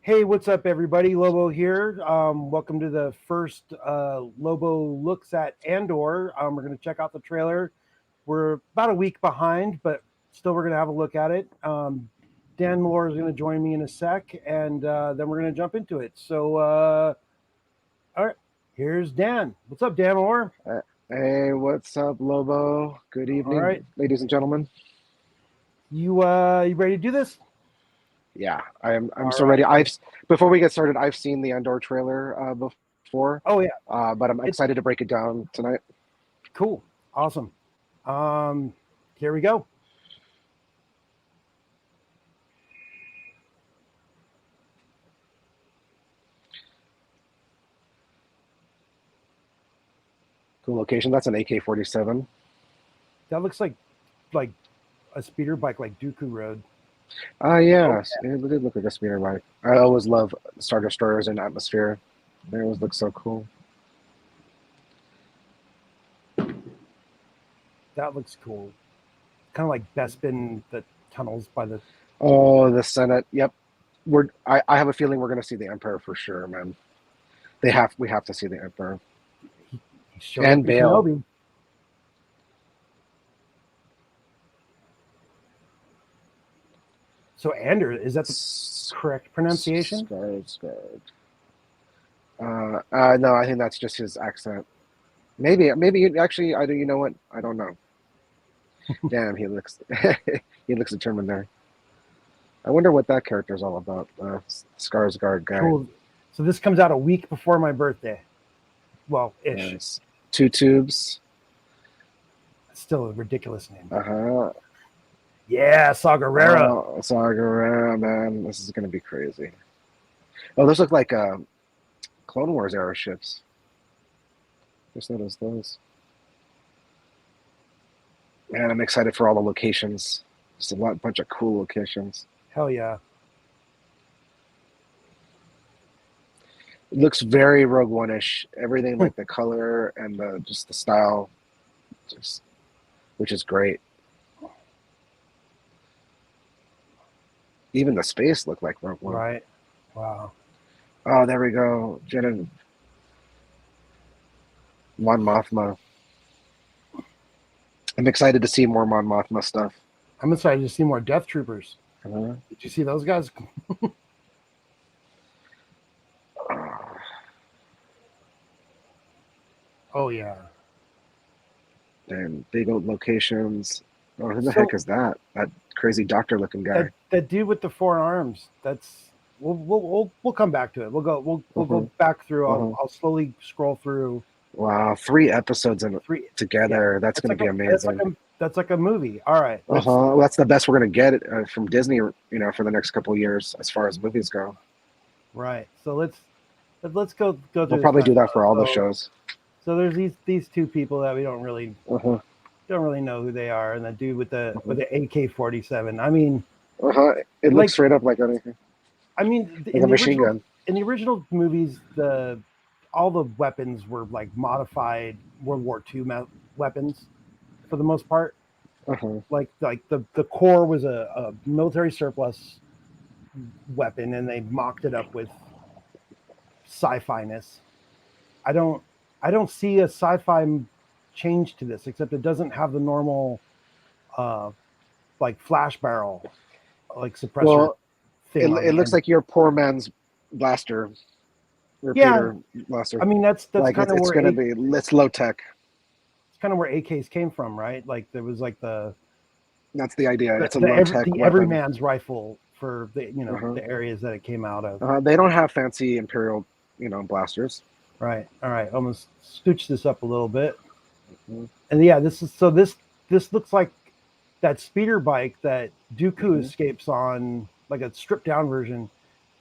Hey, what's up, everybody? Lobo here. Welcome to the first Lobo looks at Andor. We're going to check out the trailer. We're about a week behind, but still, we're going to have a look at it. Dan Malore is going to join me in a sec, and then we're going to jump into it. All right, here's Dan. What's up, Dan Malore? Hey, what's up, Lobo? Good All right, evening, ladies and gentlemen. you ready to do this? Yeah, I'm All so ready. right. Before we get started, I've seen the Andor trailer before, Oh yeah, but I'm it's excited to break it down tonight. cool, awesome. Um, Here we go. Cool location. That's an AK-47. That looks like a speeder bike like Dooku rode. Ah, Oh, yes, it did look like a speeder bike. I always love Star Destroyers in atmosphere. They always look so cool. that looks cool. Kind of like Bespin, the tunnels by the. Oh, the Senate. Yep. I have a feeling we're gonna see the Emperor for sure, man. We have to see the Emperor He, he showed up and in Bale. Kenobi. So Andor, is that the correct pronunciation? Scared. No, I think that's just his accent. Maybe actually, I do. You know what? I don't know. Damn, he looks, he looks determined there. I wonder what that character is all about. Skarsgård guy. Cool. So this comes out a week before my birthday. Well, ish. Nice. Two tubes. Still a ridiculous name. Uh-huh. Yeah, Saw Gerrera. Oh, Saga, man, this is gonna be crazy. Oh, those look like Clone Wars era ships. Just noticed those. Man, I'm excited for all the locations. Just bunch of cool locations. Hell yeah. It looks very Rogue One-ish. Everything like the color and the just the style, just which is great. Even the space looked like Rogue One. Right. Wow. Oh, there we go. Jenna Mon Mothma. I'm excited to see more Mon Mothma stuff. I'm excited to see more Death Troopers. Uh, Did you see those guys? Oh yeah. and big old locations. Oh, who the heck So is that? That crazy doctor-looking guy. that dude with the four arms. That's we'll come back to it. We'll Uh-huh, go back through. uh-huh. I'll slowly scroll through Wow, 3 episodes in three. Yeah, together. That's that's going to like be amazing. that's like a movie. All right, let's. Uh-huh. That's the best we're going to get from Disney, for the next couple of years as far as movies go. Right. So let's go We'll through this probably kind do of that stuff. for all the So shows. there's these two people that we Uh-huh. don't really know who they are, and the dude with Uh-huh. the AK-47. I mean, Uh-huh. It looks like straight up like anything, like a machine gun. in the original movies, the all the weapons were like modified World War II weapons for the most part. Uh-huh. Like the core was a military surplus weapon, and they mocked it up with sci-fi ness. I don't I don't see a sci-fi change to this, except it doesn't have the normal uh, like flash barrel like suppressor Well, thing on it the looks end. like your poor man's blaster, Yeah, repeater blaster. I mean that's Like kind of it's where gonna be it's low tech. it's kind of where AKs came from, right? Like there was like That's the idea. It's a low tech the weapon. everyman's rifle for the Uh-huh. the areas that it came out of. They don't have fancy Imperial, blasters. Right. All right. Almost scooch this up a little bit. Mm-hmm. And yeah, this looks like that speeder bike that Dooku Mm-hmm. escapes on, like a stripped down version.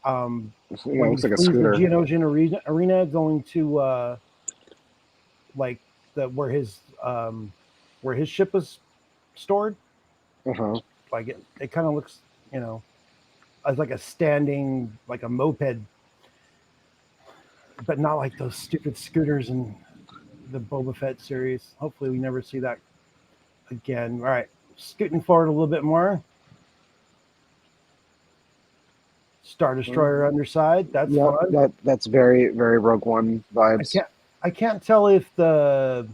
It When he looks like a flees the scooter. Geonosian arena, going to like the where his ship was stored. Uh-huh. Like it kind of looks, as like a standing, like a moped, but not like those stupid scooters in the Boba Fett series. Hopefully, we never see that again. All right, scooting forward a little bit more. Star Destroyer underside. That's Yeah, fun. that's very very Rogue One vibes. I can't tell if the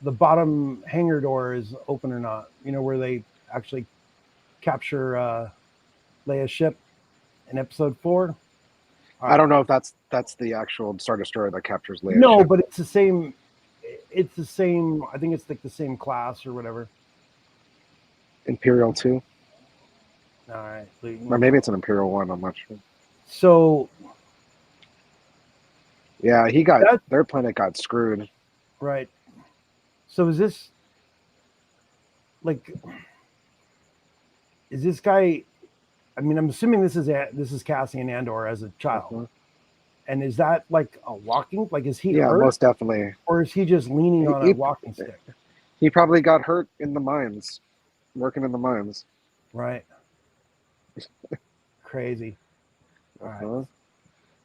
bottom hangar door is open or not. You know, where they actually capture Leia's ship in Episode 4. I don't know if that's the actual Star Destroyer that captures Leia's No, ship. but it's the same. It's the same. I think it's like the same class or whatever. Imperial 2. All right. Or maybe it's an Imperial 1, I'm not sure. So Yeah, their planet got screwed. right. So is this like? Is this guy? I mean, I'm assuming this is Cassian Andor as a child. Uh-huh. And is that like a walking? Like, is he Yeah, hurt, most definitely. or is he just leaning on a walking stick? He probably got hurt in the mines, working in the mines. Right. Crazy. All Uh-huh. right.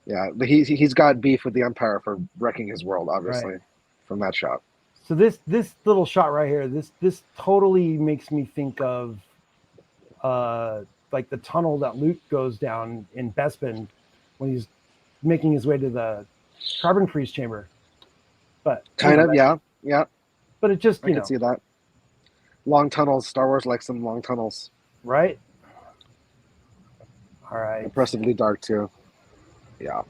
Yeah, but he's got beef with the Empire for wrecking his world, obviously, Right. from that shot. So this little shot right here, this totally makes me think of like the tunnel that Luke goes down in Bespin when he's making his way to the carbon freeze chamber. But Kind of, yeah. But it just I can see that. Long tunnels. Star Wars likes some long tunnels. Right. All right. Impressively dark too. Yeah.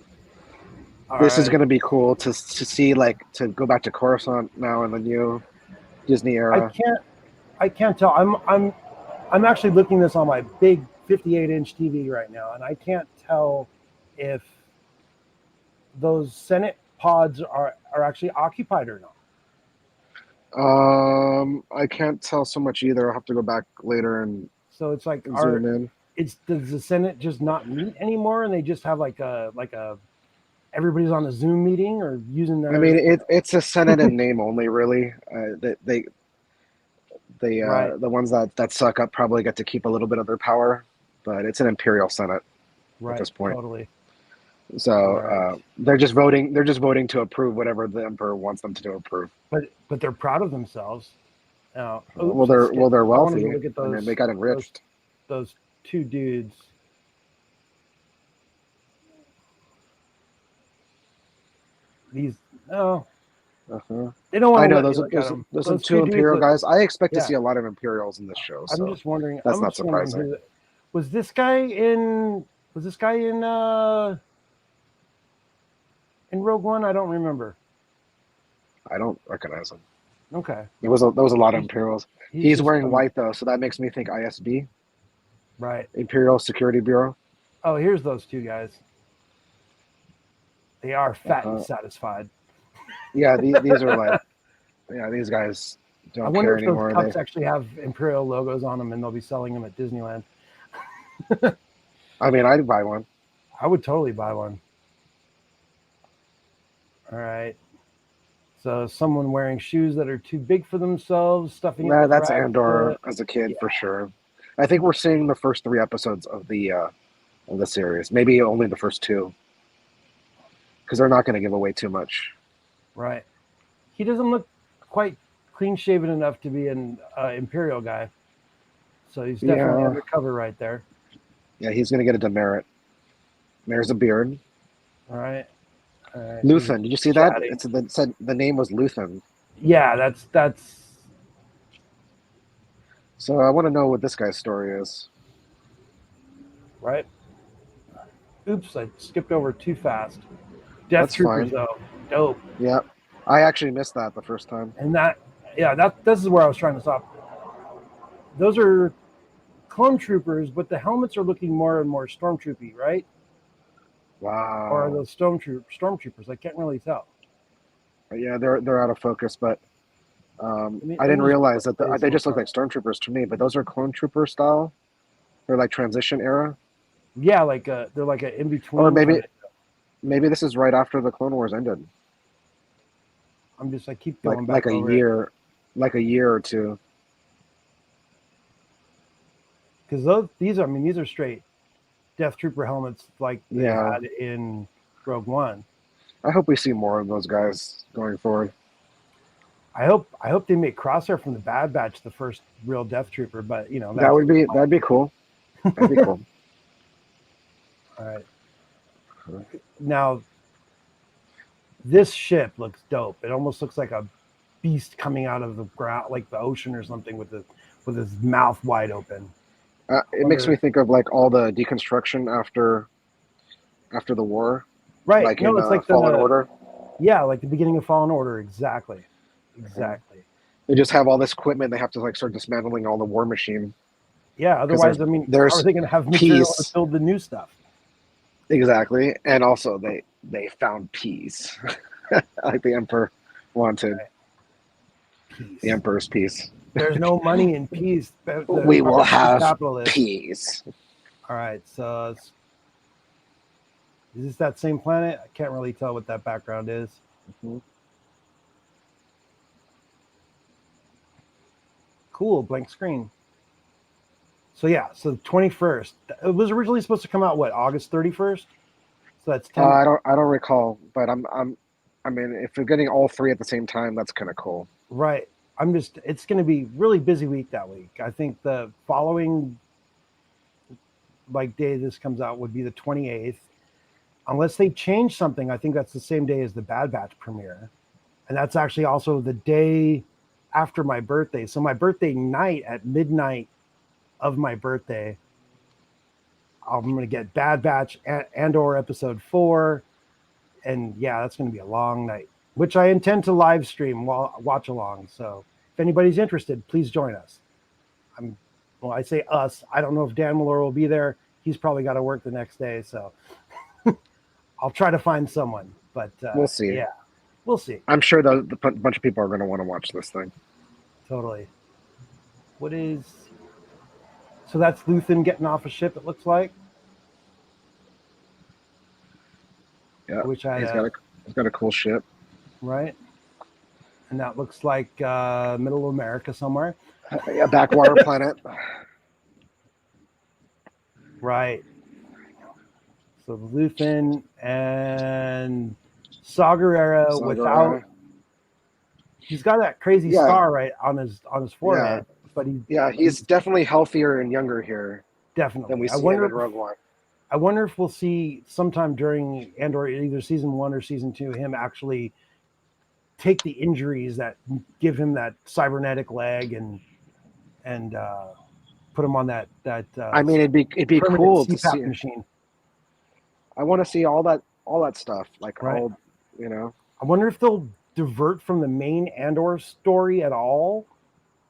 All this is right. going to be cool to see, like, to go back to Coruscant now in the new Disney era. I can't tell. I'm actually looking this on my big 58-inch TV right now, and I can't tell if those Senate pods are actually occupied or not. I can't tell so much either. I'll have to go back later and So it's like zoom in. Does the Senate just not meet anymore, and they just have like a everybody's on a Zoom meeting or using their? I mean, it's a Senate in name only, really. Right. The ones that suck up probably get to keep a little bit of their power, but it's an Imperial Senate at this point. Totally. So Right. they're just voting. They're just voting to approve whatever the Emperor wants them to approve. But they're proud of themselves. Well, they're wealthy. Look at those, I mean, they got enriched. Those two dudes. These they don't want I to know let those me look at them. those are two Imperial guys. I expect to Yeah. see a lot of Imperials in this show. So I'm just wondering. that's not surprising. Was this guy in Rogue One? I don't remember. I don't recognize him. Okay. There was a lot of Imperials. He's just wearing white though, so that makes me think ISB, right. Imperial Security Bureau. Oh, here's those two guys. They are fat and satisfied. Yeah, these are like, yeah, these guys don't care anymore. I wonder if those cups actually have Imperial logos on them, and they'll be selling them at Disneyland. I mean, I'd buy one. I would totally buy one. All right. So someone wearing shoes that are too big for themselves, stuffing. Nah, that's Andor as a kid for sure. I think we're seeing the first 3 episodes of the series. Maybe only the first 2, because they're not going to give away too much. Right. He doesn't look quite clean shaven enough to be an Imperial guy. So he's definitely undercover right there. Yeah, he's going to get a demerit. There's a beard. All right. Luthen, did you see that? It said the name was Luthen. Yeah, that's. So I want to know what this guy's story is. Right. Oops, I skipped over too fast. Death Troopers, though, dope. Yeah, I actually missed that the first time. And this is where I was trying to stop. Those are clone troopers, but the helmets are looking more and more stormtroopy, right? Wow. Or are those stormtroopers? I can't really tell. Yeah, they're out of focus, but I didn't realize that they just look like stormtroopers to me. But those are clone trooper style. They're like transition era. Yeah, they're like an in between. Or maybe this is right after the Clone Wars ended. I keep going back like a year or two. Because these are straight Death Trooper helmets like they had in Rogue One. I hope we see more of those guys going forward. I hope they make Crosshair from the Bad Batch the first real Death Trooper, but that'd be cool. That'd be cool. All right. Now, this ship looks dope. It almost looks like a beast coming out of the ground, like the ocean or something, with his mouth wide open. It makes me Wonder, think of like all the deconstruction after the war, right? like No, in it's like Fallen the Order. yeah, like the beginning of Fallen Order. Exactly, Mhm. exactly. They just have all this equipment. They have to like start dismantling all the war machine Yeah. because Otherwise, I mean, how are there's they going to have material to peace build the new stuff? exactly, and also they found peace, like the Emperor wanted Right. the Peace. Emperor's peace. There's no money in peace. The We will Empire's too have capitalist. peace. All right. So, is this that same planet? I can't really tell what that background is. Mhm. Cool, blank screen. So yeah, so the 21st. It was originally supposed to come out what, August 31st? So that's 10. I don't recall, but I mean, if you're getting all three at the same time, that's kind of cool. Right. It's going to be really busy week that week. I think the following like day this comes out would be the 28th. Unless they change something, I think that's the same day as the Bad Batch premiere. And that's actually also the day after my birthday. So my birthday night at midnight of my birthday, I'm going to get Bad Batch Andor episode 4, and yeah, that's going to be a long night, which I intend to live stream while watch along. So if anybody's interested, please join us. I'm well, I say us. I don't know if Danmalore will be there. He's probably got to work the next day, so I'll try to find someone. But We'll see. yeah, we'll see. I'm sure the bunch of people are going to want to watch this thing. Totally. What is so that's Luthen getting off a ship? It looks like. Yeah, I wish I had he's got a a he's got a cool ship. right, and that looks like middle of America somewhere. A backwater planet. Right. So the Luthen and Saw Gerrera without Sagarera. he's got that crazy Yeah, scar right on his yeah, forehead, but yeah. He's he's definitely healthier and younger here than definitely. we see him in Rogue One. I wonder if we'll see sometime during Andor either season 1 or season 2 him actually take the injuries that give him that cybernetic leg and put him on that I mean, it'd be permanent cool to CPAP see. machine. I want to see all that stuff, like Right. all you know. I wonder if they'll divert from the main Andor story at all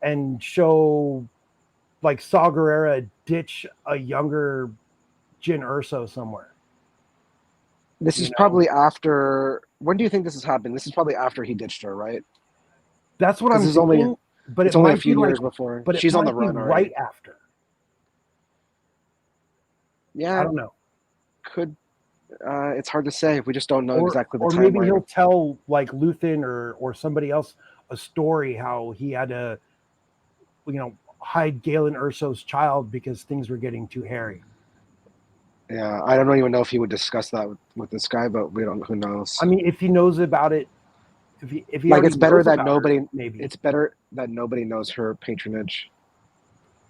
and show like Saw Gerrera ditch a younger Jin Urso somewhere. This You is know, probably after. When do you think this is happening? This is probably after he ditched her, right? that's what Because I'm this is only thinking. But it's it only a might few be like, years before but it she's on the might be run right already. after. I Yeah, don't know. could. It's hard to say. We just don't know exactly the Or maybe he'll timeline. tell like Luthen or somebody else a story how he had to hide Galen Urso's child because things were getting too hairy. Yeah, I don't even know if he would discuss that with this guy, but we don't. Who I knows? mean, if he knows about it, if he Like already it's better knows that about her, nobody. maybe. It's better that nobody knows her patronage.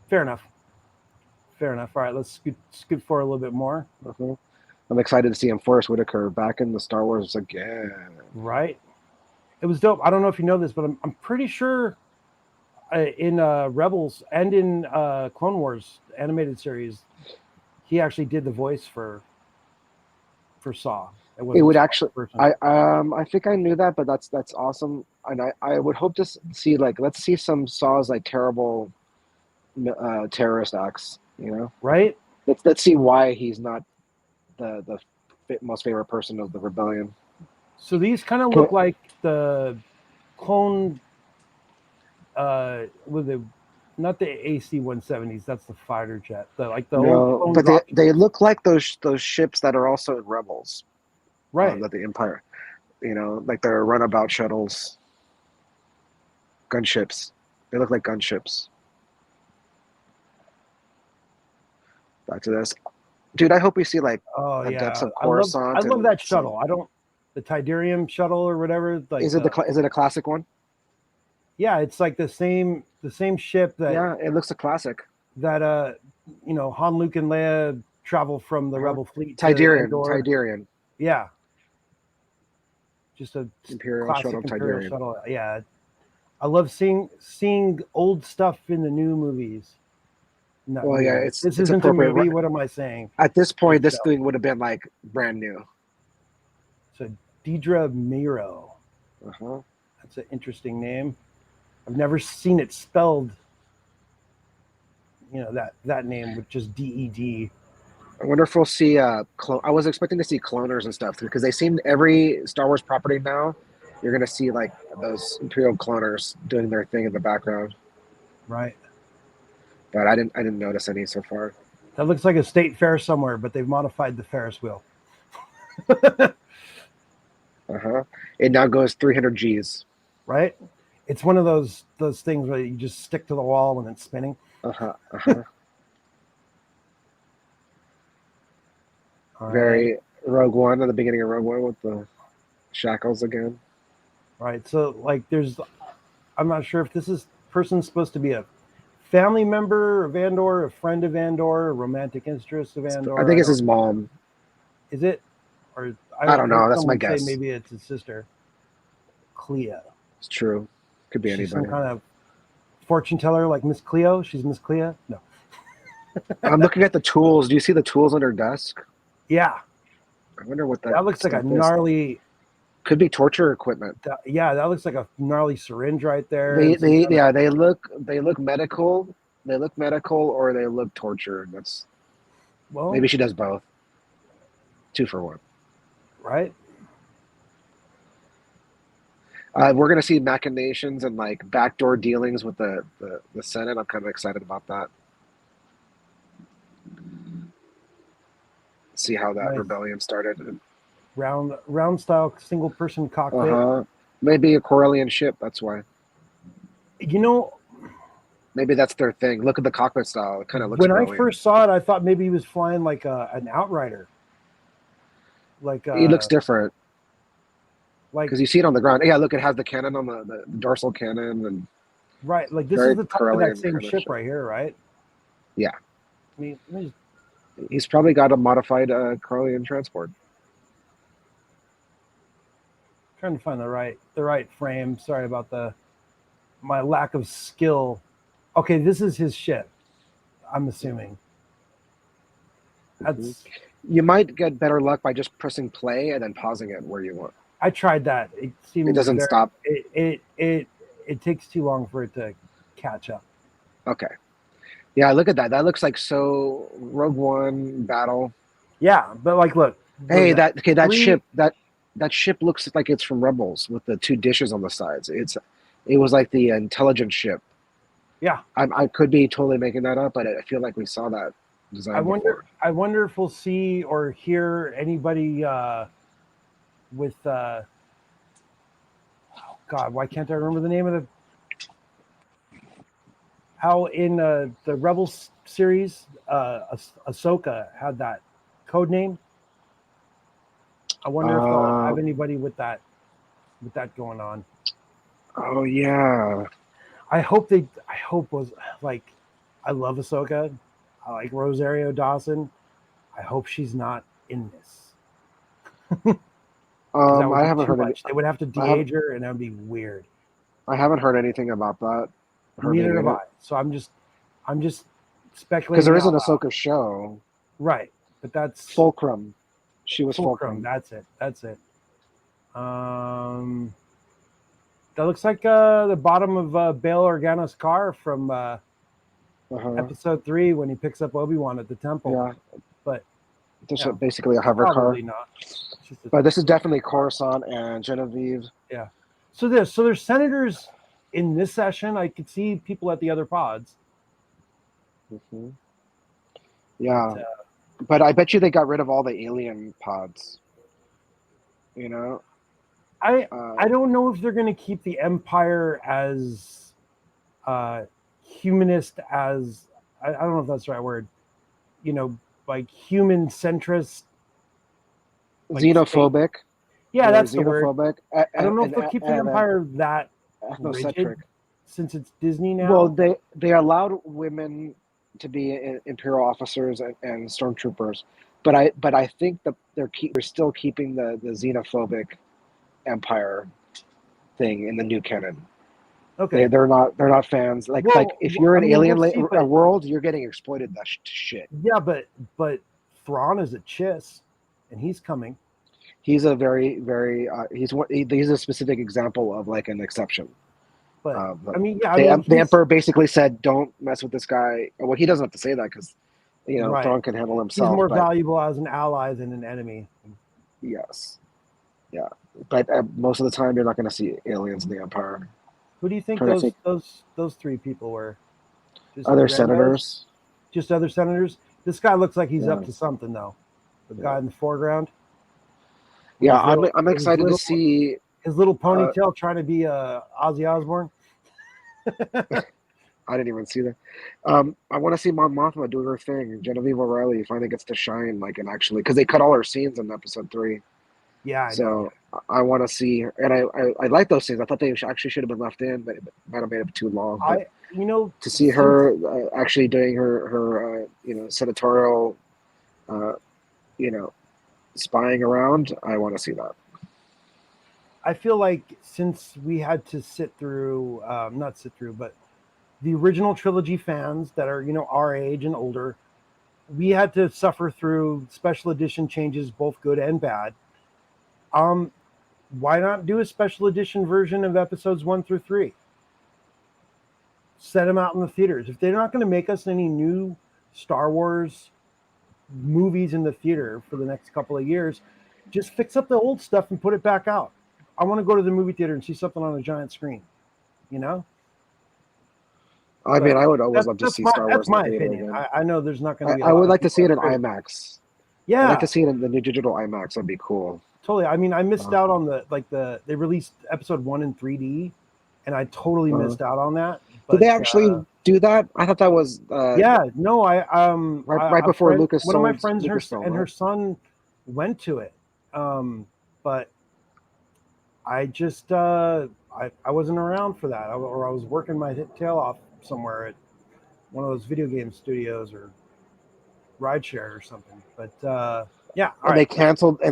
Fair enough. Fair enough. All right, let's scoot forward a little bit more. Mhm. I'm excited to see him Forrest Whitaker back in the Star Wars again. Right. It was dope. I don't know if you know this, but I'm pretty sure in Rebels and in Clone Wars animated series, he actually did the voice for Saw. It It wasn't would Saw actually. the person. I think I knew that, but that's awesome, and I would hope to see like let's see some Saw's like terrible terrorist acts. You know, Right. let's see why he's not the most favorite person of the rebellion. So these kind of Can, look like the clone with the not the AC-170s. That's the fighter jet. The old no, clone but they dropship. they look like those ships that are also in Rebels Right. that the Empire. Like they're runabout shuttles, gunships. They look like gunships. Back to this, dude. I hope we see like Oh the depths yeah, of I Coruscant love and that shuttle. I don't the Tidarium shuttle or whatever. Like is it a classic one? yeah, it's like the same ship that Yeah, it looks a classic. that Han, Luke, and Leia travel from the Uh-huh. Rebel fleet to Tidirian. Andor. Tidirian. Yeah, just a Imperial classic shuttle Imperial Tidirian. shuttle. Yeah, I love seeing old stuff in the new movies. Not Well, yeah, movies. This it's isn't a appropriate. movie. What am I saying? At this It's point, a this show. thing would have been like brand new. So Deidre Miro. Uh-huh. That's an interesting name. I've never seen it spelled. That name with just DED. I wonder if we'll see I was expecting to see cloners and stuff because they seem every Star Wars property now. You're gonna see like those Imperial cloners doing their thing in the background, Right. but I didn't notice any so far. That looks like a state fair somewhere, but they've modified the Ferris wheel. Uh-huh. It now goes 300 Gs. Right. It's one of those things where you just stick to the wall when it's spinning. Uh-huh. Uh-huh. All Very Rogue One at the beginning of Rogue One with the shackles again. Right. So like I'm not sure if this person's supposed to be a family member of Andor, a friend of Andor, a romantic interest of Andor. I think it's his mom. Is it? Or I don't know. heard That's my someone say guess. maybe it's his sister, Clea. It's true. Could be She's anybody. some kind of fortune teller like Miss Cleo. She's Miss Clea. No. I'm looking at the tools. Do you see the tools on her desk? Yeah. I wonder what That looks like a stuff is. gnarly. Could be torture equipment. That looks like a gnarly syringe right there. They look medical. They look medical or they look torture. That's maybe she does both. 2 for 1. Right. We're gonna see machinations and like backdoor dealings with the Senate. I'm kind of excited about that. See how that rebellion started. Round style single person cockpit. Uh-huh. Maybe a Corellian ship. That's why. Maybe that's their thing. Look at the cockpit style. It kind of looks. When Corellian. I first saw it, I thought maybe he was flying like an Outrider. Like he looks different. Like because you see it on the ground. Yeah, look, it has the cannon on the dorsal cannon and. Right, like this is the top of that same ship right here, right? Yeah. I mean, he's probably got a modified Corellian transport. Trying to find the right frame. Sorry about my lack of skill. Okay, this is his ship. I'm assuming. That's. You might get better luck by just pressing play and then pausing it where you want. I tried that. It seems it doesn't stop. It takes too long for it to catch up. Okay. Yeah, look at that. That looks like so Rogue One battle. Yeah, but like, look. Hey, that ship looks like it's from Rebels with the 2 dishes on the sides. It was like the intelligence ship. Yeah. I could be totally making that up, but I feel like we saw that design before. I wonder if we'll see or hear anybody with oh God, why can't I remember the name of the how in the Rebels series Ahsoka had that code name. I wonder if they'll have anybody with that going on. Oh yeah. I hope was like, I love Ahsoka. I like Rosario Dawson. I hope she's not in this. I haven't heard much. They would have to de-age her, and that would be weird. I haven't heard anything about that. Neither have I. So I'm just speculating. Because there is an Ahsoka show. Right. But that's Fulcrum. She was Fulcrum. That's it. That looks like the bottom of Bail Organa's car from episode 3 when he picks up Obi-Wan at the temple. Yeah. But this is basically a hover car. Probably not. But this is definitely Coruscant and Genevieve. Yeah. So there's senators in this session. I could see people at the other pods. Mm-hmm. Yeah. But I bet you they got rid of all the alien pods. You know? I don't know if they're going to keep the Empire as humanist as I don't know if that's the right word. You know, like human centrist. Like xenophobic. Yeah, that's xenophobic. The word. I don't know if they'll keep the Empire that rigid, since it's Disney now. Well, they allowed women Imperial officers and stormtroopers, but I think that they're still keeping the xenophobic Empire thing in the new canon. Okay. They're not fans. Like Well, if you're I an mean, alien we'll see, a but world, you're getting exploited that to shit. yeah, but Thrawn is a chiss, and he's coming. He's a very very he's a specific example of like an exception. But But I mean, yeah, I the mean, the he's emperor basically said, "Don't mess with this guy." Well, he doesn't have to say that because right. Thrawn can handle He's himself. more But valuable as an ally than an enemy. yes, yeah. But most of the time, you're not going to see aliens in the empire. Who do you think trying to think those three people were? Just other randos? senators. Just other senators? This guy looks like he's up Yeah, to something, though. The yeah, guy in the foreground with yeah. his I'm with excited to see. his little Uh, ponytail, trying to be Ozzy Osbourne. I didn't even see that. I want to see Mon Mothma do her thing. Genevieve O'Reilly finally gets to shine, like, and actually, because they cut all her scenes in episode 3. Yeah, I know. So I want to see her, and I like those scenes. I thought they actually should have been left in, but it might have made it too long. But I you know to see since her actually doing her senatorial, uh, you know, spying around, I want to see that. I feel like since we had to sit through, not sit through, but the original trilogy fans that are our age and older, we had to suffer through special edition changes, both good and bad. Um, why not do a special edition version of episodes 1 through 3? Set them out in the theaters. If they're not going to make us any new Star Wars movies in the theater for the next couple of years, just fix up the old stuff and put it back out. I want to go to the movie theater and see something on a giant screen, you know. I mean, But I would always love to see Star that's Wars in the my theater opinion. again. I know there's not going to be a I lot would of like to people see it that in agree. IMAX. I'd like Yeah, to see it in the new digital IMAX. That'd be cool. totally. I mean, I missed Uh, out on they released episode 1 in 3D, and I totally uh, missed out on that. did But they actually do that? I thought that was yeah, no, right a before friend, Lucas one of my sold friends, Lucasfilm, and her right? son went to it, but I just I wasn't around for that, or I was working my tail off somewhere at one of those video game studios or rideshare or something. But yeah, all And right.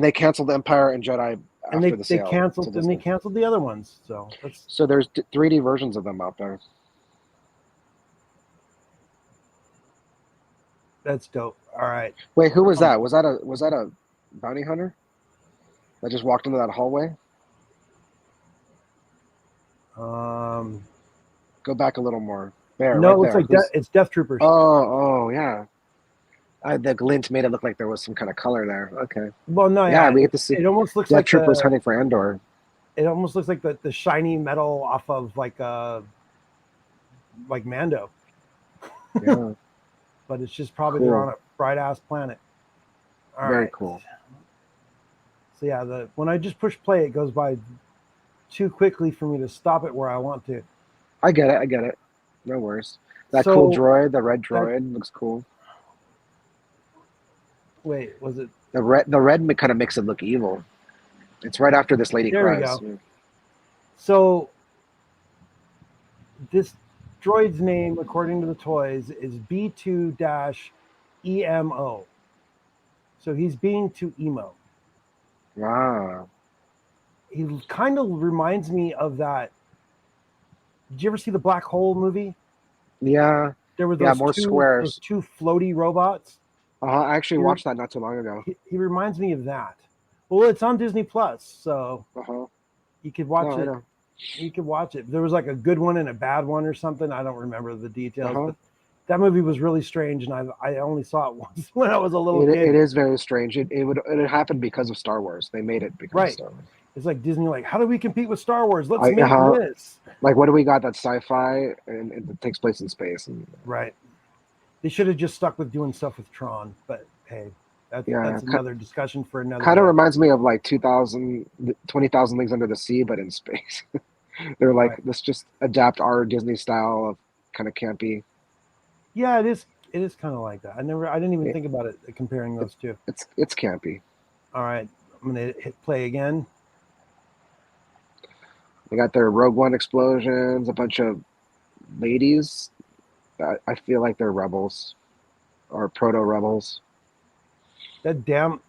they canceled Empire and Jedi And after the they sale to canceled Disney. the other ones. So So there's 3D versions of them out there. that's dope. All right. Wait, who was Um, that? Was that a bounty hunter that just walked into that hallway? um, Go back a little more. There, no, right it looks there. like Who's? It's Death Troopers. Oh, yeah. The glint made it look like there was some kind of color there. Okay. Well, no, Yeah, yeah, we get to see it almost looks Death like Troopers hunting for Andor. the shiny metal off of like Mando, Yeah, but it's just probably they're on cool. a bright ass planet. All Very right. cool. So yeah, when I just push play, it goes by too quickly for me to stop it where I want to. I get it. I get it. No worries. That cool So droid, the red that droid, looks cool. wait, was it? The red kind of makes it look evil. It's right after this lady There we cries. go. So this droid's name, according to the toys, is B2-EMO. So he's being too emo. Wow. He kind of reminds me of that. Did you ever see the Black Hole movie? Yeah. There were Yeah. those More squares. two floaty robots. I actually He, watched that not too long ago. he reminds me of that. Well, it's on Disney Plus, so Uh huh. you could watch No, I it. know. You could watch it. There was like a good one and a bad one or something. I don't remember the Uh details, huh. but that movie was really strange, and I only saw it once when I was a little It kid. is very strange. It happened because of Star Wars. They made it because of Right. Star Wars. It's like Disney, like, how do we compete with Star Wars? Let's I make this. like what do we got that's sci-fi and it takes place in space and Right. They should have just stuck with doing stuff with Tron, but hey, yeah, that's another discussion for another kind of day. reminds me of like 20,000 Leagues Under the Sea, but in space. They're like, Right. let's just adapt our Disney style of kind of campy. Yeah, it is. It is kind of like that. I didn't even It, think about it comparing those two. it's campy. All right, I'm gonna hit play again. They got their Rogue One explosions, a bunch of ladies I feel like they're rebels or proto rebels. That damn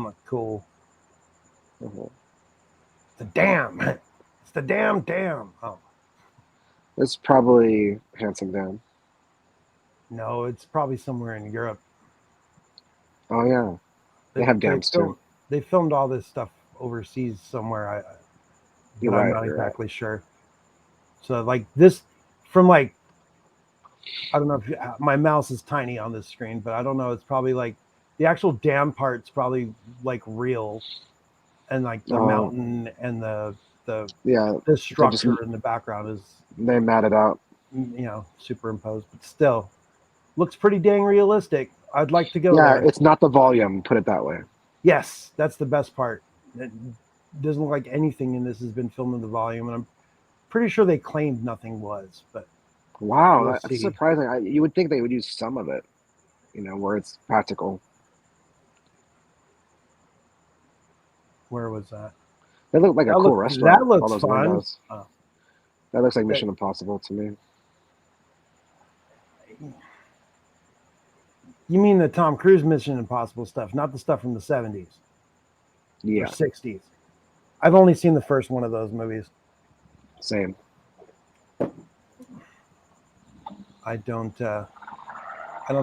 looked cool. Mhm. The damn. It's the damn. Oh It's probably Handsome Dan. no, it's probably somewhere in Europe. Oh yeah, they They have they dams too. filmed they filmed all this stuff overseas somewhere. You're But I'm right. not You're right. exactly sure. So like this from like I don't know if my mouse is tiny on this screen, but I don't know. It's probably like the actual dam part's probably like real, and like the Oh mountain and the yeah, this they just structure in the background is they matted out. superimposed, but still looks pretty dang realistic. I'd like to go Yeah, there. it's not the volume. Put it that way. Yes, that's the best part. It doesn't look like anything in this has been filmed in the volume, and I'm pretty sure they claimed nothing was, but Wow, we'll that's see. surprising. You would think they would use some of it, where it's practical. Where was that? They look like a cool That restaurant. All looks those fun. windows. That looks like That, Mission Impossible to me. you mean the Tom Cruise Mission Impossible stuff, not the stuff from the 70s or Yeah, 60s. I've only seen the first one of those movies. same. I don't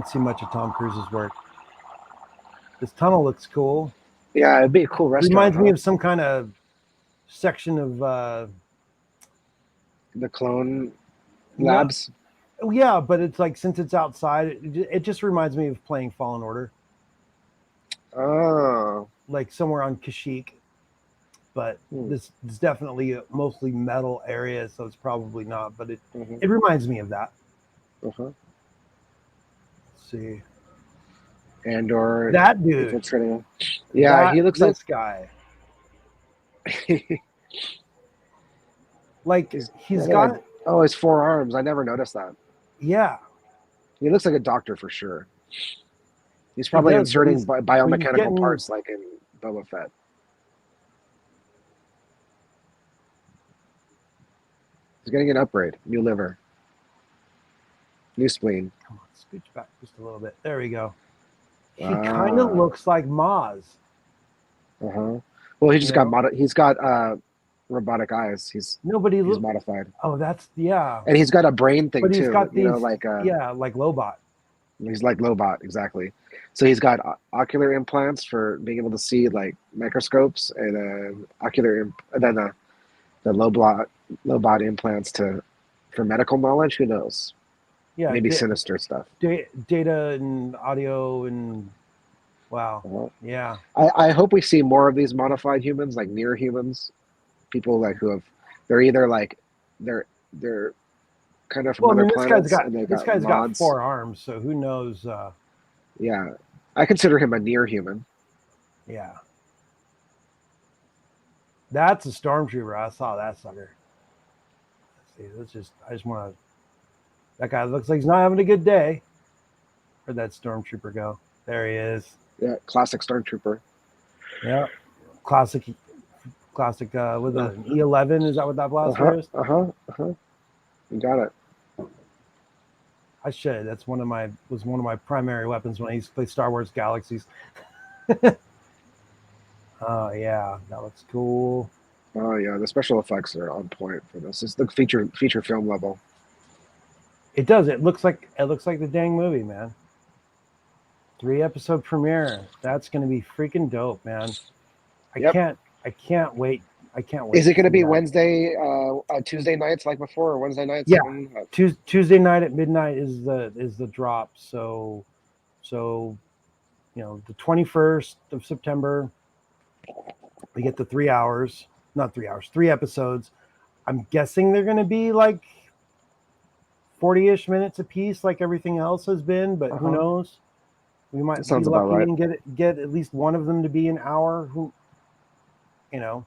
see much of Tom Cruise's work. This tunnel looks cool. Yeah, it'd be a cool restaurant, Reminds me huh? of some kind of section of The clone no, labs. yeah, but it's like since it's outside, it just reminds me of playing Fallen Order, Oh, like somewhere on Kashyyyk. But hmm. this is definitely a mostly metal area, so it's probably not. But Hmm. it reminds me of that. Uh-huh. Let's see Andor that dude, infiltrating. Yeah, he looks like this guy, like he's look at that. got Oh, his four arms. I never noticed that. yeah, He looks like a doctor for sure. He's he probably does, inserting but he's biomechanical getting parts like in Boba Fett. He's getting an upgrade. New liver. New spleen. come on, scooch back just a little bit. There we go. He kind of Ah. looks like Maz, Uh-huh. Well, he you just got know. he's got robotic eyes. Nobody He's look. modified. Oh, that's yeah. And he's got a brain thing But he's too, got these like yeah, like Lobot. he's like Lobot, exactly. So he's got ocular implants for being able to see like microscopes, and and then the Lobot implants to for medical knowledge. Who knows? Yeah, Maybe sinister stuff. data and audio and wow, Uh-huh. yeah. I hope we see more of these modified humans, like near humans, people like who have they're either like they're they're kind of from Well, I other mean, planets and they this got guy's got mods. 4 arms, so who knows? Yeah, I consider him a near human. Yeah, that's a stormtrooper. I saw that sucker. Let's see, let's just I just want to. That guy looks like he's not having a good day. Where'd that stormtrooper go? There he is. Yeah, classic stormtrooper. Yeah, classic, classic. With Uh an E11, is that what that blaster huh. is? Uh huh. Uh huh. You got it. I should. That's one of my primary weapons when I used to play Star Wars Galaxies. Oh yeah, that looks cool. Oh yeah, the special effects are on point for this. It's the feature film level. It does. It looks like the dang movie, man. 3 episode premiere. That's gonna be freaking dope, man. I Yep. can't. I can't wait. I can't Is wait it to going to see be that. Tuesday nights like before, or Wednesday nights? Yeah, When, Tuesday night at midnight is the drop. So the 21st of September, we get the 3 hours, not 3 hours, 3 episodes. I'm guessing they're going to be like 40-ish minutes a piece, like everything else has been. But who uh-huh. knows? We That might be sounds about lucky right. and get at least one of them to be an hour. Who you know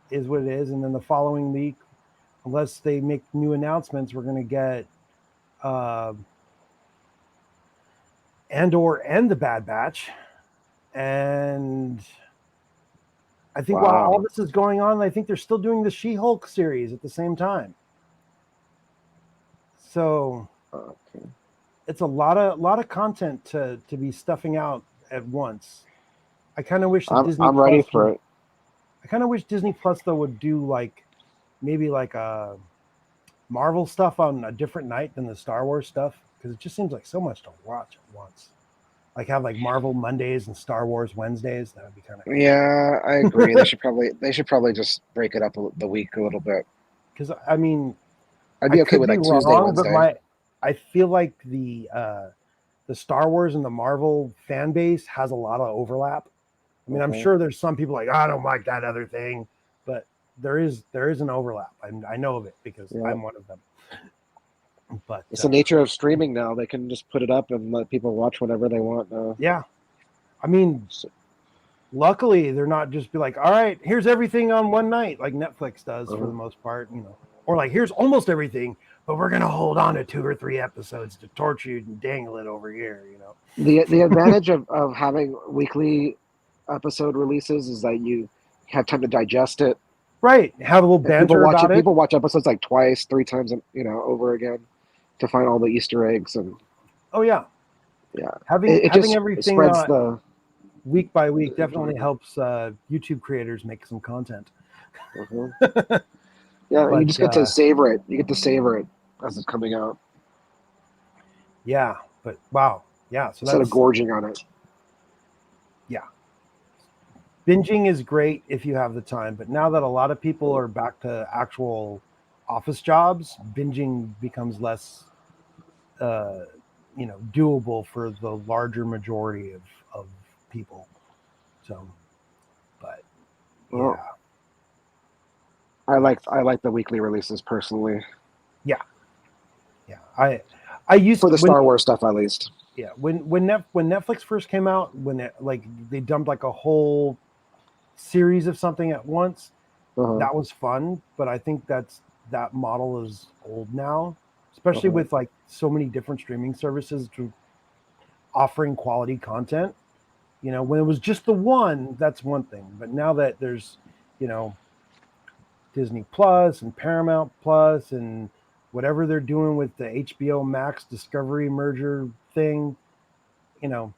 is what it is. And then the following week, unless they make new announcements, we're going to get uh, Andor and the Bad Batch. And I think while all Wow. this is going on, I think they're still doing the She-Hulk series at the same time. So Okay. it's a lot of content to be stuffing out at once. I kind of wish that Disney I'm ready Plus for would. it. I kind of wish Disney Plus though would do like maybe like a Marvel stuff on a different night than the Star Wars stuff because it just seems like so much to watch at once. Like have like Marvel Mondays and Star Wars Wednesdays. That would be kind of cool. Yeah, I agree. They should probably just break it up the week a little bit. Because I mean, I'd I be okay could with be like Tuesday, wrong, but Wednesday. I feel like the Star Wars and the Marvel fan base has a lot of overlap. I mean, I'm Okay. sure there's some people like, oh, I don't like that other thing, but there is an overlap. I know of it because Yeah. I'm one of them. But It's the nature of streaming now. They can just put it up and let people watch whatever they want now. yeah, I mean, So, luckily they're not just be like, all right, here's everything on one night like Netflix does for uh, the most part, or like here's almost everything, but we're gonna hold on to 2 or 3 episodes to torture you and dangle it over here. the advantage of having weekly episode releases is that you have time to digest it. Right, have a little And people banter watch about it. it. People watch episodes like twice, 3 times, over again to find all the Easter eggs and Oh yeah, yeah, it having just everything spreads the week by week definitely enjoyment. helps YouTube creators make some content. Mhm. Yeah, you But just get to savor it. You get to savor it as it's coming out yeah, but wow, yeah. So instead of that's gorging on it. yeah. Binging is great if you have the time, but now that a lot of people are back to actual office jobs, binging becomes less, uh, doable for the larger majority of people. So, but Well, yeah, I like the weekly releases personally yeah, yeah. I used for to, the Star Wars stuff at least. yeah, when Netflix first came out, when like they dumped like a whole series of something at once, Uh-huh, that was fun. But I think that model is old now, especially uh-huh. with like so many different streaming services to offering quality content. When it was just the one, that's one thing. But now that there's, you know, Disney Plus and Paramount Plus and whatever they're doing with the HBO Max Discovery merger thing, you know,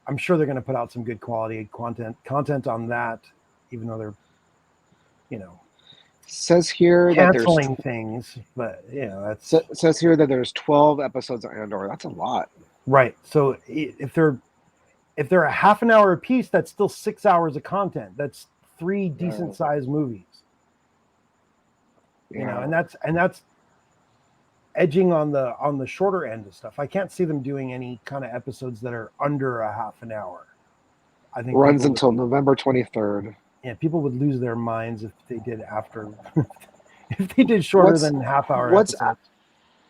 I'm sure they're going to put out some good quality content on that, even though they're, you know, Says here that canceling things. But that's says here that there's 12 episodes of Andor. That's a lot. right. So if they're a half an hour a piece, that's still 6 hours of content. That's three decent Uh, sized movies. yeah. And that's edging on the shorter end of stuff. I can't see them doing any kind of episodes that are under a half an hour. I think Runs until November 23rd. people would lose their minds if they did after if they did shorter What's than half hour what's episodes.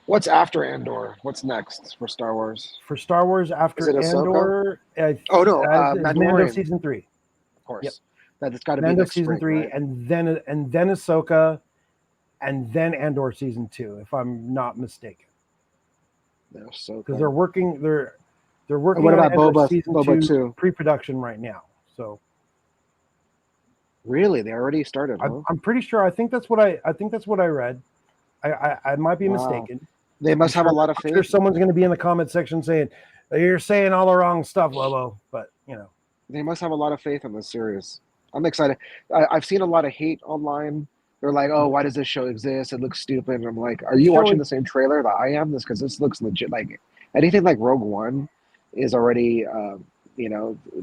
what's after Andor? What's next for Star Wars? For Star Wars Is it after Ahsoka? Andor, Oh no, is Mando Mandalorian, season 3. of Yep, course. That's got to be Mando next season spring, 3, right? and then Ahsoka, and then Andor season 2, if I'm not mistaken, Yeah, because they're Ahsoka. working they're And working what on about Andor Boba? season Boba 2 2. pre-production right now. So Really? They already started, I'm, huh? I'm pretty sure. I think that's what I read. I might be Wow. mistaken. They I'm must have a sure. lot of I'm sure faith. someone's going to be in the comment section saying you're saying all the wrong stuff, Lobo. But They must have a lot of faith in this series. I'm excited. I've seen a lot of hate online. They're like, "Oh, why does this show exist? It looks stupid." And I'm like, "Are the you show watching is the same trailer that I am?" This because this looks legit. Like anything like Rogue One is already,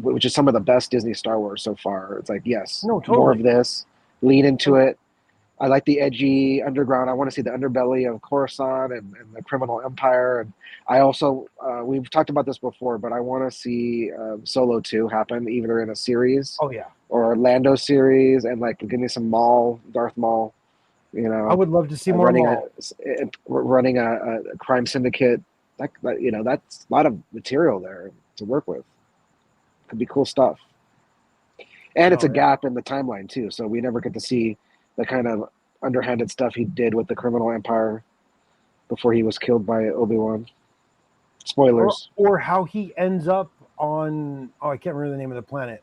which is some of the best Disney Star Wars so far. It's like, yes, no, more of totally. this. Lean into And it. I like the edgy underground. I want to see the underbelly of Coruscant and the criminal empire. And I also, we've talked about this before, but I want to see Solo 2 happen, either in a series oh yeah, or a Lando series, and like give me some Darth Maul, I would love to see more running Maul. a crime syndicate. That's a lot of material there to work with. Could be cool stuff. And it's a Oh yeah. gap in the timeline too, so we never get to see the kind of underhanded stuff he did with the criminal empire before he was killed by Obi-Wan. Or Spoilers. or how he ends up on. Oh, I can't remember the name of the planet.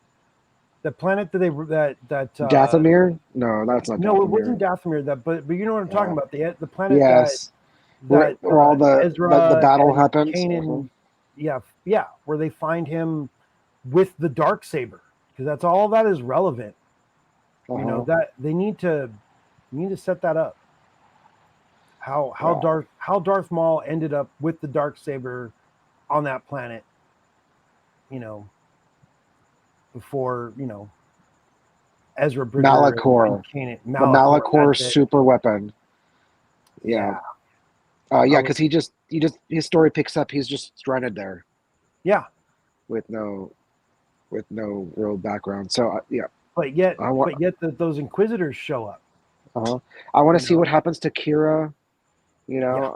The planet that they that Dathomir? No, that's not no, it wasn't Dathomir. Dathomir. That but you know what I'm talking Uh, about. The planet that yes. where, that where all the Ezra battle and happens. Kanan, yeah, where they find him with the dark saber, because that's all that is relevant. Uh-huh. That they need to set that up. Yeah. How Darth Maul ended up with the dark saber on that planet, you know, before Ezra Bridger and Malachor, Kanan the Malachor. Malachor That's it. super weapon. Yeah. Yeah, Yeah, because his story picks up. He's just stranded there yeah. with no real background. So yeah, But yet, I want those Inquisitors show up. uh I want to You see know, what happens to Kira. yeah.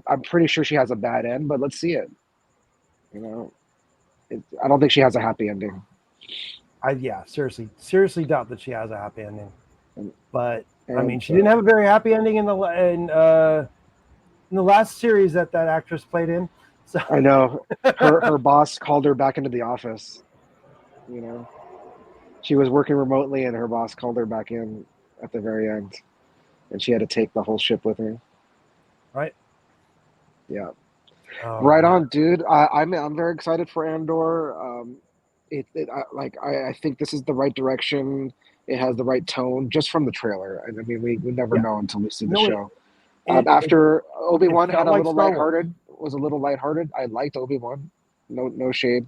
I'm pretty sure she has a bad end, but let's see it. You know, I don't think she has a happy ending. Seriously doubt that she has a happy ending. And, But I and mean, she didn't have a very happy ending in the last series that actress played in. So I know her boss called her back into the office. You know, she was working remotely, and her boss called her back in at the very end, and she had to take the whole ship with her. right. Yeah. Oh Right man. on, dude. I'm very excited for Andor. I think this is the right direction. It has the right tone just from the trailer. And I mean, we never Yeah. know until we see the No, show. it After Obi-Wan had felt a like little Star Wars. lighthearted, was a little lighthearted. I liked Obi-Wan, no shade.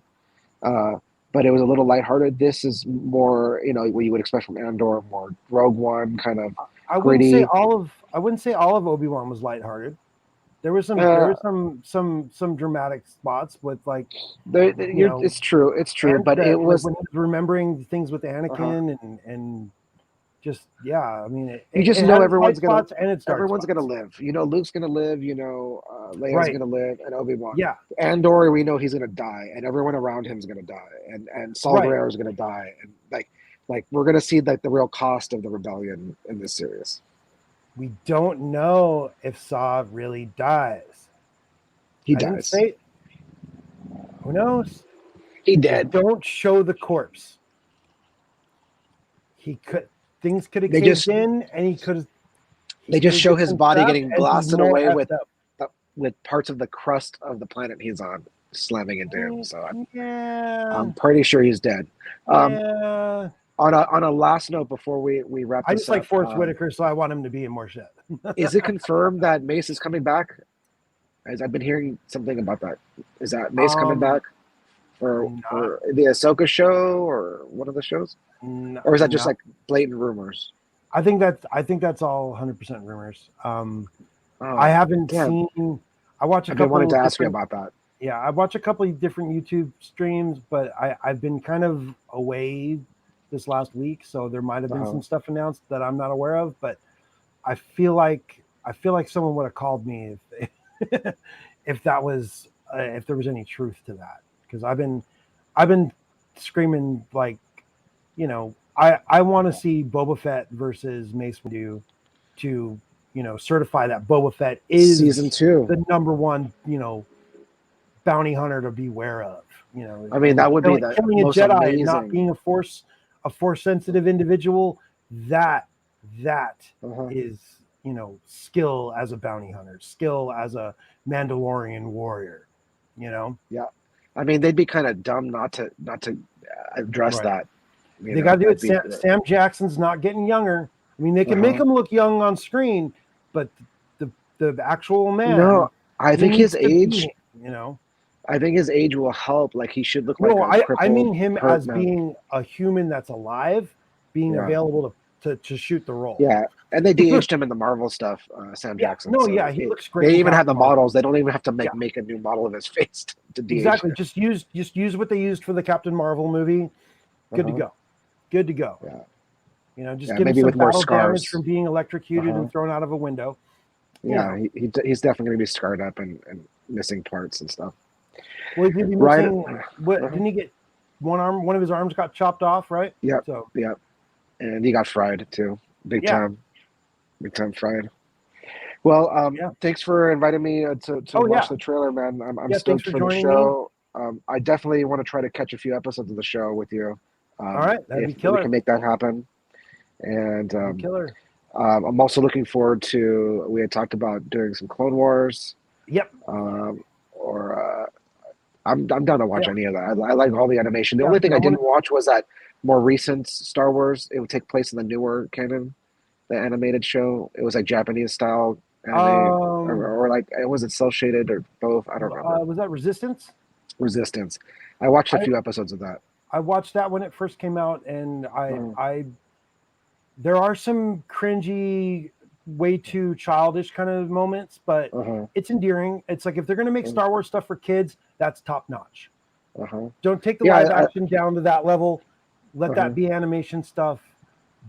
Uh, but it was a little lighthearted. This is more, what you would expect from Andor, more Rogue One kind of gritty. I wouldn't say all of Obi-Wan was lighthearted. There Uh, was some dramatic spots with, like, it's true, and but it that, like, was when he was remembering things with uh, Anakin and just, yeah. I mean, you just it know has its light spots and its dark everyone's gonna spots. live. Luke's gonna live. Leia's Right. gonna live, and Obi-Wan. Yeah. Andor, we know he's gonna die, and everyone around him is gonna die, and Saul Right. Guerrero is gonna die, and like we're gonna see like the real cost of the rebellion in this series. We don't know if Saw really dies. He I didn't dies. say. Who knows? He They dead. don't show the corpse. He could Things could have They caved just in, and he they could just have show just his been body trapped getting and be blasted more away effed up. with parts of the crust of the planet he's on slamming into him. So Yeah, I'm pretty sure he's dead. Um, yeah. on a last note before we wrap I this just like up, Forrest Whitaker, so I want him to be in more shit. is it confirmed that Mace is coming back? As I've been hearing something about that. Is that Mace coming um, back for not, the Ahsoka show or one of the shows, or is that just not. like blatant rumors? I think that's all 100% rumors. I Oh, haven't damn! seen. I watch a I've been wanting couple to ask you different. about that. Yeah, I watch a couple of different YouTube streams, but I've been kind of away this last week, so there might have been Uh-huh. some stuff announced that I'm not aware of. But I feel like someone would have called me if if that was if there was any truth to that, because I've been screaming, like, I want to see Boba Fett versus Mace Windu to certify that Boba Fett Season is two. the number one bounty hunter to beware of, I mean, and that would be the killing a most Jedi and not amazing. being a force sensitive individual. That Uh-huh. is, skill as a bounty hunter, skill as a Mandalorian warrior. You know, Yeah, I mean, they'd be kind of dumb not to address right? that. They got to do it. That'd be Sam Jackson's not getting younger. I mean, they can make uh-huh. him look young on screen, but the actual man, No, I he think his needs to age. be. You know, I think his age will help. Like he should look like no, a I crippled, mean him hurt as man. being a human that's alive, being Yeah, available to shoot the role. yeah. And they de-aged him in the Marvel stuff, Sam Yeah, Jackson. no, So yeah, he looks great they in even have Captain the Marvel. models. They don't even have to Yeah, make a new model of his face to de-age exactly. him. Just use what they used for the Captain Marvel movie. Good to Uh-huh. go. Good to go. Yeah, Just yeah. give him Maybe some with more battle damage scars. from being electrocuted Uh-huh. and thrown out of a window. You Yeah, know, he's definitely gonna be scarred up and missing parts and stuff. well, he'd be Right. missing. What Uh-huh. didn't he get? One of his arms got chopped off, right? Yep. So Yep. And he got fried too, big yeah, time, big time fried. Well, yeah. thanks for inviting me to Oh watch yeah, the trailer, man. I'm yeah. Thanks stoked for for the joining me. show. I definitely want to try to catch a few episodes of the show with you, All right, that'd if be we can killer. make that happen. And That'd be killer. I'm also looking forward to. We had talked about doing some Clone Wars, Yep. or I'm down to watch Yeah. any of that. I like all the animation. The Yeah. only thing I I want didn't watch was that more recent Star Wars. It would take place in the newer canon, the animated show. It was like Japanese style to. anime, or like was it cell shaded or both? I don't remember. Was that Resistance? Resistance. I watched a I few episodes of that. I watched that when it first came out, and Mhm, I there are some cringy, way too childish kind of moments, but uh-huh, it's endearing. It's like if they're gonna make Star Wars stuff for kids, that's top notch. uh-huh. Don't take the Yeah, live action down to that level. Let that uh-huh. be animation stuff,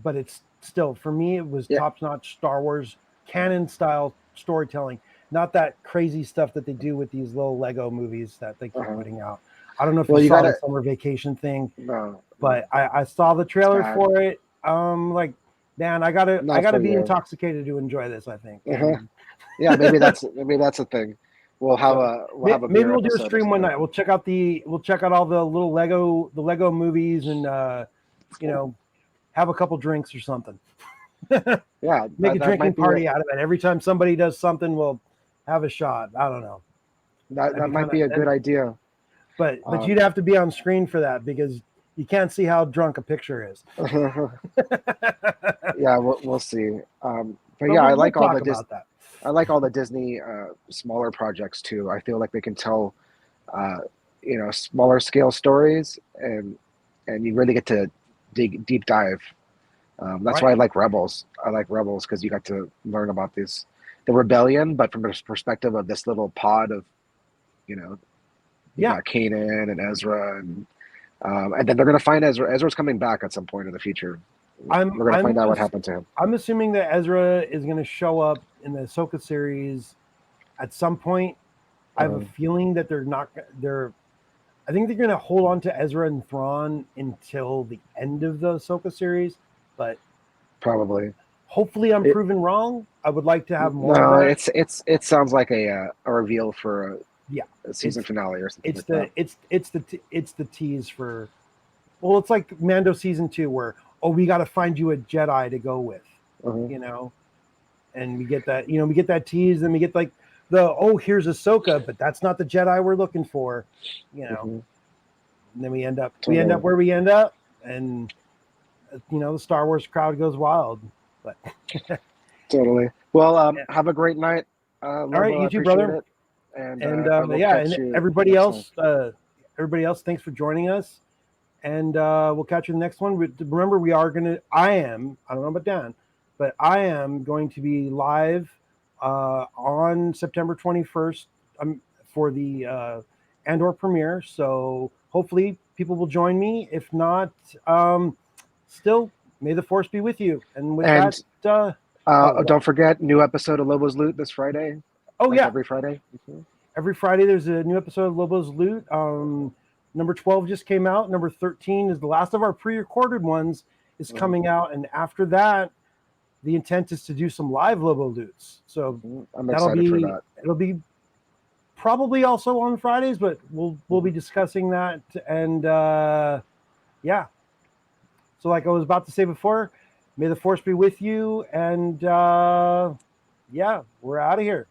but it's still for me it was Yeah, top notch Star Wars canon style storytelling, not that crazy stuff that they do with these little Lego movies that they keep uh-huh. putting out. I don't know if you Well, you saw the gotta summer vacation thing, no, but no, I saw the it's trailer bad. for it. Like, man, I Not gotta for be you. intoxicated to enjoy this. I think, Uh-huh. and Yeah, maybe that's a thing. so We'll have a maybe beer we'll do a episode or stream one something. night. We'll check out all the little Lego movies, and you know, have a couple drinks or something. Yeah, Make a that drinking might be a party out of it. Every time somebody does something, we'll have a shot. I don't know. That'd that be might kind of, be a good idea. but Um, you'd have to be on screen for that because you can't see how drunk a picture is. yeah, we'll see. But But yeah, we'll talk about that. I like all the Disney smaller projects too. I feel like they can tell uh, smaller scale stories, and you really get to dig deep dive. That's why Right? I like Rebels. I like Rebels because you got to learn about the rebellion, but from the perspective of this little pod of, you know, you Yeah. got Kanan and Ezra, and then they're gonna find Ezra. Ezra's coming back at some point in the future. I'm We're gonna I'm find out what happened to him. I'm assuming that Ezra is going to show up in the Ahsoka series at some point. I have a Uh, feeling that they're not. They're. I think they're going to hold on to Ezra and Thrawn until the end of the Ahsoka series, but Probably. hopefully I'm It, proven wrong. I would like to have more of no, that. it sounds like a reveal for Yeah, a season it's finale or something it's like that. the it's the tease for. Well, it's like Mando season 2, where we got to find you a Jedi to go with, Uh-huh. you know, and we get that we get that tease, and we get like here's Ahsoka, but that's not the Jedi we're looking for, you know. Hmm. And then we end up Totally. where we end up, and the Star Wars crowd goes wild. But Totally. Well, yeah. have a great night, All right, Lobo. I you too, appreciate brother. it, and And I will yeah, catch and you next time. everybody else, thanks for joining us. And we'll catch you in the next one. Remember, I don't know about Dan, but I am going to be live on September 21st for the Andor premiere. So hopefully people will join me. If not, still, may the force be with you. And with And that, what? don't forget, new episode of Lobo's Loot this Friday, Oh, like yeah. every Friday. Mhm. Every Friday, there's a new episode of Lobo's Loot. Number 12 just came out. Number 13 is the last of our pre-recorded ones is Mhm. coming out, and after that, the intent is to do some live Lobo loots. So I'm excited for that. it'll be probably also on Fridays, but we'll be Mhm. discussing that. And yeah, so like I was about to say before, may the force be with you. And yeah, we're out of here.